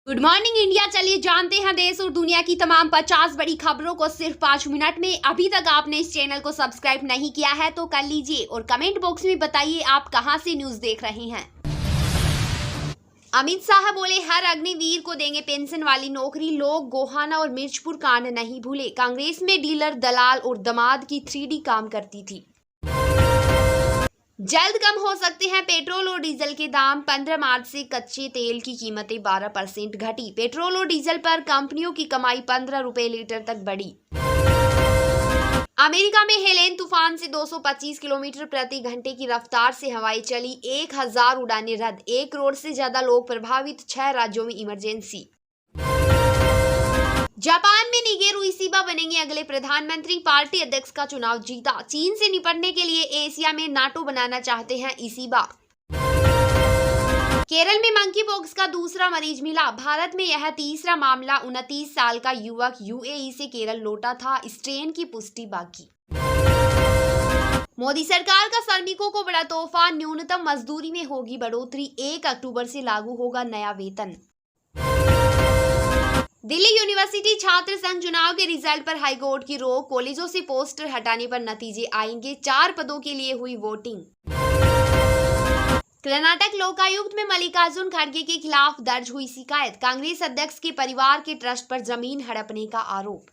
Good morning India. चलिए जानते हैं देश और दुनिया की तमाम 50 बड़ी खबरों को सिर्फ 5 मिनट में। अभी तक आपने इस चैनल को सब्सक्राइब नहीं किया है तो कर लीजिए और कमेंट बॉक्स में बताइए आप कहां से न्यूज देख रहे हैं। अमित शाह बोले हर अग्निवीर को देंगे पेंशन वाली नौकरी। लोग गोहाना और मिर्चपुर कांड नहीं भूले। कांग्रेस में डीलर, दलाल और दामाद की 3D काम करती थी। जल्द कम हो सकते हैं पेट्रोल और डीजल के दाम। 15 मार्च से कच्चे तेल की कीमतें 12% घटी। पेट्रोल और डीजल पर कंपनियों की कमाई 15 रुपए लीटर तक बढ़ी। अमेरिका में हेलेन तूफान से 225 किलोमीटर प्रति घंटे की रफ्तार से हवाएं चली। 1000 उड़ानें रद्द। 1 करोड़ से ज्यादा लोग प्रभावित। 6 राज्यों में इमरजेंसी। जापान में निगेरू इसीबा बनेंगे अगले प्रधानमंत्री। पार्टी अध्यक्ष का चुनाव जीता। चीन से निपटने के लिए एशिया में नाटो बनाना चाहते हैं इसीबा। केरल में मंकी पॉक्स का दूसरा मरीज मिला। भारत में यह तीसरा मामला। 29 साल का युवक यूएई से केरल लौटा था। स्ट्रेन की पुष्टि बाकी। मोदी सरकार का श्रमिकों को बड़ा तोहफा। न्यूनतम मजदूरी में होगी बढ़ोतरी। 1 अक्टूबर से लागू होगा नया वेतन। दिल्ली यूनिवर्सिटी छात्र संघ चुनाव के रिजल्ट पर हाईकोर्ट की रोक। कॉलेजों से पोस्टर हटाने पर नतीजे आएंगे। 4 पदों के लिए हुई वोटिंग। कर्नाटक लोकायुक्त में मल्लिकार्जुन खड़गे के खिलाफ दर्ज हुई शिकायत। कांग्रेस अध्यक्ष के परिवार के ट्रस्ट पर जमीन हड़पने का आरोप।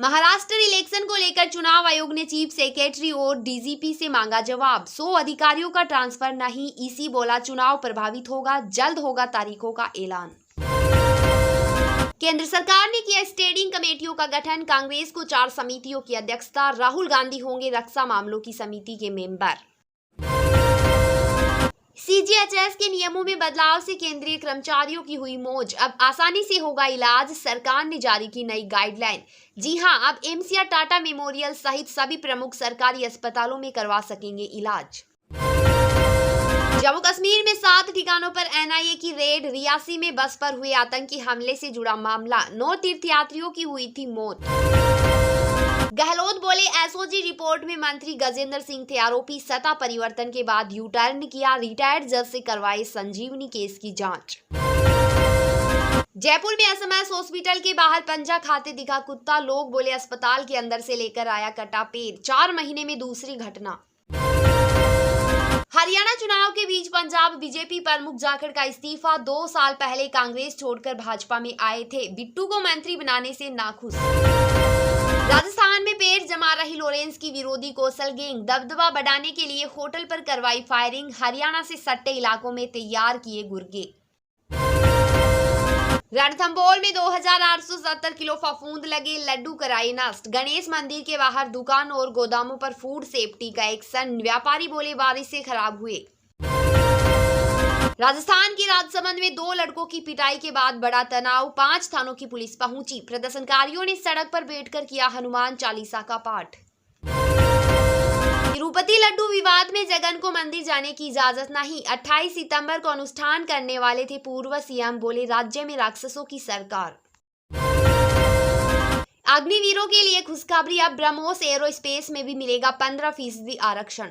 महाराष्ट्र इलेक्शन को लेकर चुनाव आयोग ने चीफ सेक्रेटरी और डीजीपी से मांगा जवाब। 100 अधिकारियों का ट्रांसफर नहीं। ईसी बोला चुनाव प्रभावित होगा। जल्द होगा तारीखों का ऐलान। केंद्र सरकार ने किया स्टेयरिंग कमेटियों का गठन। कांग्रेस को 4 समितियों की अध्यक्षता। राहुल गांधी होंगे रक्षा मामलों की समिति के मेंबर। सीजीएचएस के नियमों में बदलाव से केंद्रीय कर्मचारियों की हुई मौज। अब आसानी से होगा इलाज। सरकार ने जारी की नई गाइडलाइन। जी हां, अब एम्स या टाटा मेमोरियल सहित सभी प्रमुख सरकारी अस्पतालों में करवा सकेंगे इलाज। जम्मू कश्मीर में 7 ठिकानों पर एनआईए की रेड। रियासी में बस पर हुए आतंकी हमले से जुड़ा मामला। 9 तीर्थयात्रियों की हुई थी मौत। गहलोत बोले एसओजी रिपोर्ट में मंत्री गजेंद्र सिंह थे आरोपी। सत्ता परिवर्तन के बाद यू टर्न किया। रिटायर्ड जज से करवाए संजीवनी केस की जांच। जयपुर में एसएमएस हॉस्पिटल के बाहर पंजा खाते दिखा कुत्ता। लोग बोले अस्पताल के अंदर से लेकर आया कटा पेड़। 4 महीने में दूसरी घटना। हरियाणा चुनाव के बीच पंजाब बीजेपी प्रमुख जाखड़ का इस्तीफा। 2 साल पहले कांग्रेस छोड़कर भाजपा में आए थे। बिट्टू को मंत्री बनाने से नाखुश। राजस्थान में पेड़ जमा रही लॉरेंस की विरोधी कौशल गैंग। दबदबा बढ़ाने के लिए होटल पर करवाई फायरिंग। हरियाणा से सट्टे इलाकों में तैयार किए गुर्गे। रणथंभौर में 2870 किलो फफूंद लगे। लड्डू कराए नष्ट। गणेश मंदिर के बाहर दुकान और गोदामों पर फूड सेफ्टी का एक्शन। व्यापारी बोले बारिश से खराब हुए। राजस्थान के राजसमंद में 2 लड़कों की पिटाई के बाद बड़ा तनाव। 5 थानों की पुलिस पहुंची। प्रदर्शनकारियों ने सड़क पर बैठकर किया हनुमान चालीसा का पाठ। तिरुपति लड्डू विवाद में जगन को मंदिर जाने की इजाजत नहीं। 28 सितंबर को अनुष्ठान करने वाले थे पूर्व सीएम। बोले राज्य में राक्षसों की सरकार। अग्निवीरों के लिए खुशखबरी। अब ब्रह्मोस एरोस्पेस में भी मिलेगा 15% आरक्षण।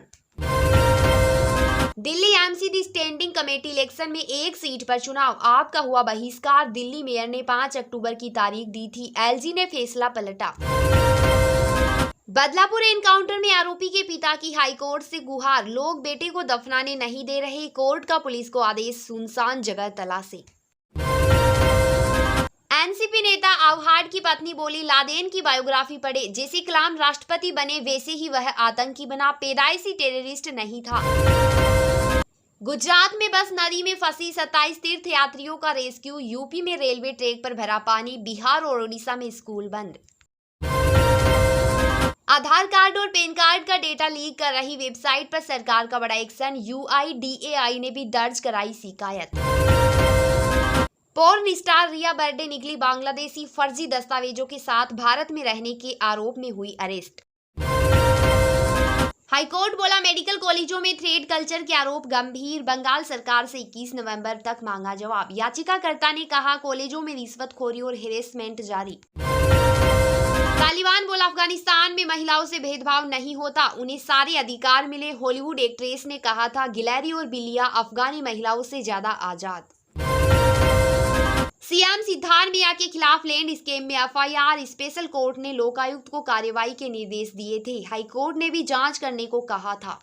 Delhi MCD standing committee election में 1 सीट पर चुनाव। आपका हुआ बहिष्कार। दिल्ली मेयर ने 5 अक्टूबर की तारीख दी थी। एलजी ने फैसला पलटा। बदलापुर एनकाउंटर में आरोपी के पिता की हाईकोर्ट से गुहार। लोग बेटे को दफनाने नहीं दे रहे। कोर्ट का पुलिस को आदेश सुनसान जगह तलाशी। एनसीपी नेता आव्हाड की पत्नी बोली लादेन की बायोग्राफी पढ़े। जैसे कलाम राष्ट्रपति बने वैसे ही वह आतंकी बना। पैदाइशी टेररिस्ट नहीं था। गुजरात में बस नदी में फंसी। 27 तीर्थयात्रियों का रेस्क्यू। यूपी में रेलवे ट्रैक पर भरा पानी। बिहार और ओडिशा में स्कूल बंद। आधार कार्ड और पैन कार्ड का डेटा लीक कर रही वेबसाइट पर सरकार का बड़ा एक्शन। यूआईडीएआई ने भी दर्ज कराई शिकायत। पोर्न स्टार रिया बर्डे निकली बांग्लादेशी। फर्जी दस्तावेजों के साथ भारत में रहने के आरोप में हुई अरेस्ट। हाईकोर्ट बोला मेडिकल कॉलेजों में थ्रेड कल्चर के आरोप गंभीर। बंगाल सरकार से 21 नवंबर तक मांगा जवाब। याचिकाकर्ता ने कहा कॉलेजों में रिश्वतखोरी और हेरेसमेंट जारी। तालिबान बोला अफगानिस्तान में महिलाओं से भेदभाव नहीं होता, उन्हें सारे अधिकार मिले। हॉलीवुड एक्ट्रेस ने कहा था गिलैरी और बिलिया अफगानी महिलाओं से ज्यादा आजाद। सीएम सिद्धारमैया के खिलाफ लैंड स्कैम में एफआईआर। स्पेशल कोर्ट ने लोकायुक्त को कार्रवाई के निर्देश दिए थे। हाईकोर्ट ने भी जांच करने को कहा था।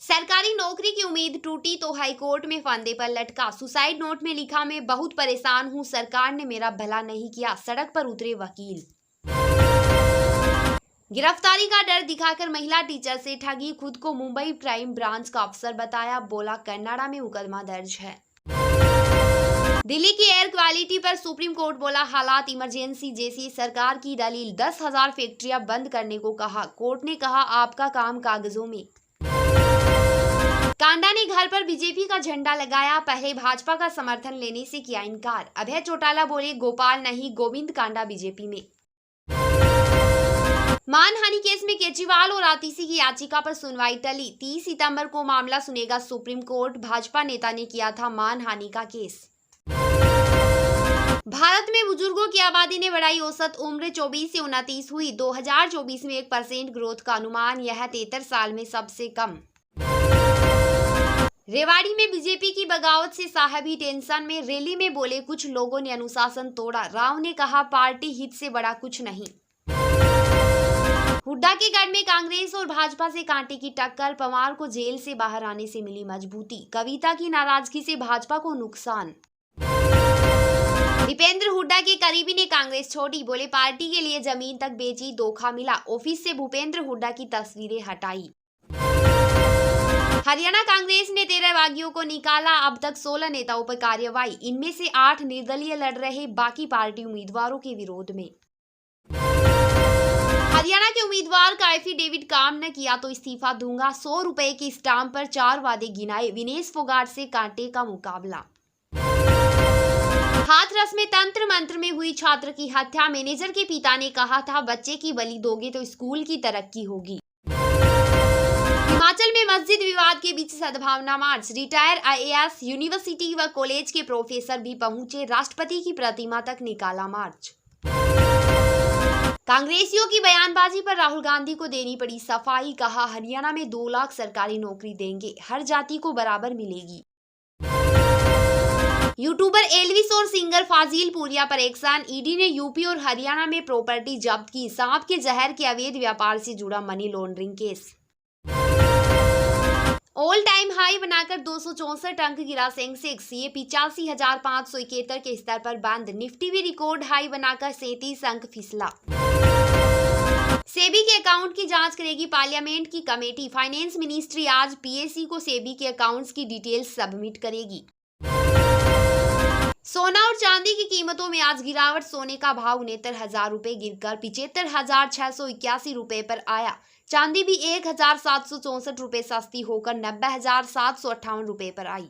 सरकारी नौकरी की उम्मीद टूटी तो हाईकोर्ट में फंदे पर लटका। सुसाइड नोट में लिखा, मैं बहुत परेशान हूं, सरकार ने मेरा भला नहीं किया, सड़क पर उतरे वकील। गिरफ्तारी का डर दिखाकर महिला टीचर से ठगी, खुद को मुंबई क्राइम ब्रांच का अफसर बताया, बोला कन्नाडा में मुकदमा दर्ज है। दिल्ली की एयर क्वालिटी पर सुप्रीम कोर्ट बोला हालात इमरजेंसी जैसी, सरकार की दलील 10,000 फैक्ट्रियां बंद करने को कहा। कोर्ट ने कहा आपका काम कागजों में। कांडा ने घर पर बीजेपी का झंडा लगाया, पहले भाजपा का समर्थन लेने से किया इनकार। अभय चौटाला बोले गोपाल नहीं, गोविंद कांडा बीजेपी में। मानहानि केस में केजरीवाल और आतिशी की याचिका पर सुनवाई टली। 30 सितंबर को मामला सुनेगा सुप्रीम कोर्ट। भाजपा नेता ने किया था मानहानि का केस। भारत में बुजुर्गों की आबादी ने बढ़ाई औसत उम्र, 24 से 29 हुई। 2024 में 1% ग्रोथ का अनुमान, यह 73 साल में सबसे कम। रेवाड़ी में बीजेपी की बगावत से साहब ही टेंशन में, रैली में बोले कुछ लोगों ने अनुशासन तोड़ा। राव ने कहा पार्टी हित से बड़ा कुछ नहीं। हुड्डा के गढ़ में कांग्रेस और भाजपा से कांटे की टक्कर, पवार को जेल से बाहर आने से मिली मजबूती। कविता की नाराजगी से भाजपा को नुकसान। दीपेंद्र हुड्डा के करीबी ने कांग्रेस छोड़ी, बोले पार्टी के लिए जमीन तक बेची, धोखा मिला। ऑफिस से भूपेंद्र हुड्डा की तस्वीरें हटाई। हरियाणा कांग्रेस ने 13 बागियों को निकाला, अब तक 16 नेताओं पर कार्रवाई। इनमें से 8 निर्दलीय लड़ रहे, बाकी पार्टी उम्मीदवारों के विरोध में। हरियाणा के उम्मीदवार का एफिडेविट काम न किया तो इस्तीफा दूंगा, 100 रुपए की स्टाम्प पर 4 वादे गिनाए। विनेश फोगाट से कांटे का मुकाबला। हाथरस में तंत्र मंत्र में हुई छात्र की हत्या, मैनेजर के पिता ने कहा था बच्चे की बलि दोगे तो स्कूल की तरक्की होगी। हिमाचल में मस्जिद विवाद के बीच सद्भावना मार्च, रिटायर आईएएस, यूनिवर्सिटी व कॉलेज के प्रोफेसर भी पहुंचे, राष्ट्रपति की प्रतिमा तक निकाला मार्च। कांग्रेसियों की बयानबाजी पर राहुल गांधी को देनी पड़ी सफाई, कहा हरियाणा में 2 लाख सरकारी नौकरी देंगे, हर जाति को बराबर मिलेगी। यूट्यूबर एल्विस और सिंगर फाजिल पुरिया पर एक्शन, ईडी ने यूपी और हरियाणा में प्रॉपर्टी जब्त की। सांप के जहर के अवैध व्यापार से जुड़ा money laundering case. All time high बनाकर 264 अंक गिरा सेंसेक्स, ये 85,571 के स्तर पर बंद। निफ्टी भी रिकॉर्ड हाई बनाकर 37 अंक फिसला। सेबी के अकाउंट की जांच करेगी पार्लियामेंट की कमेटी। फाइनेंस मिनिस्ट्री आज पीएससी को सेबी के अकाउंट्स की डिटेल्स सबमिट करेगी। सोना और चांदी की कीमतों में आज गिरावट, सोने का भाव 69,000 रुपए गिरकर 75,681 रुपए पर आया। चांदी भी 1,764 रुपए सस्ती होकर 90,758 रुपए पर आई।